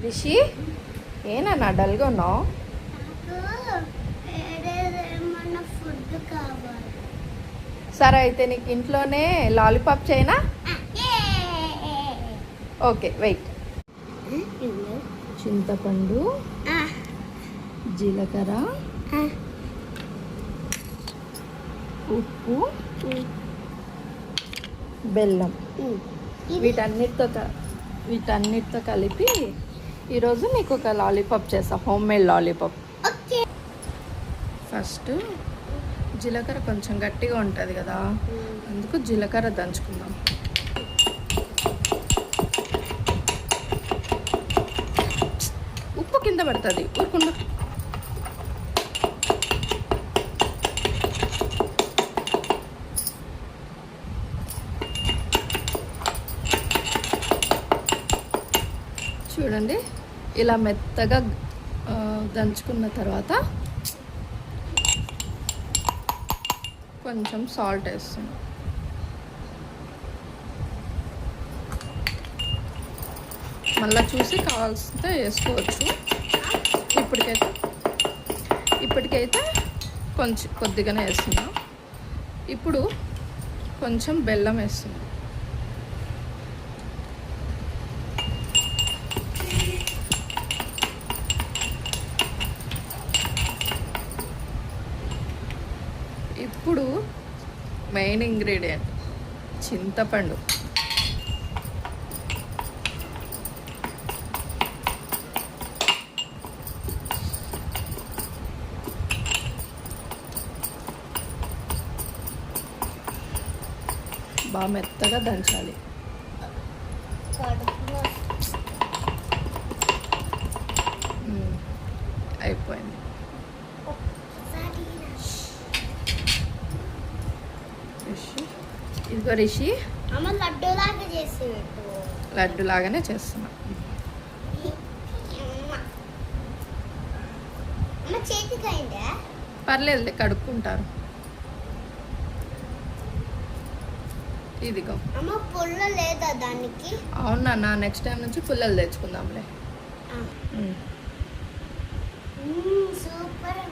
రిషి ఏనా డల్గా ఉన్నావు? ఫుడ్ కావాలి. సరే అయితే నీకు ఇంట్లోనే లాలీపాప్ చేయనా? Okay wait. చింతపండు, జీలకర్ర, ఉప్పు, బెల్లం వీటన్నిటితో కలిపి ఈరోజు నీకు ఒక లాలీపాప్ చేస్తా, హోమ్ మేడ్ లాలీపాప్. ఫస్ట్ జీలకర్ర కొంచెం గట్టిగా ఉంటుంది కదా, అందుకు జీలకర్ర దంచుకుందాం. ఉప్పు కింద పడుతుంది, ఊరుకుండా. చూడండి ఇలా మెత్తగా దంచుకున్న తర్వాత కొంచెం సాల్ట్ వేస్తున్నాం. మళ్ళీ చూసి కావాల్సితే వేసుకోవచ్చు. ఇప్పటికైతే కొంచెం కొద్దిగానే వేస్తున్నాం. ఇప్పుడు కొంచెం బెల్లం వేస్తున్నాం. ఇప్పుడు మెయిన్ ఇంగ్రీడియంట్ చింతపండు. బాగా మెత్తగా దంచాలి. అయిపోయింది. ఇదిగో రిషి, లడ్డు లాగానే చేస్తున్నా. పర్లేదు, కడుక్కుంటారు. ఇదిగో. పుల్ల లేదా దానికి? అవునా, నెక్స్ట్ టైం నుంచి పుల్లలు తెచ్చుకుందాంలే. సూపర్.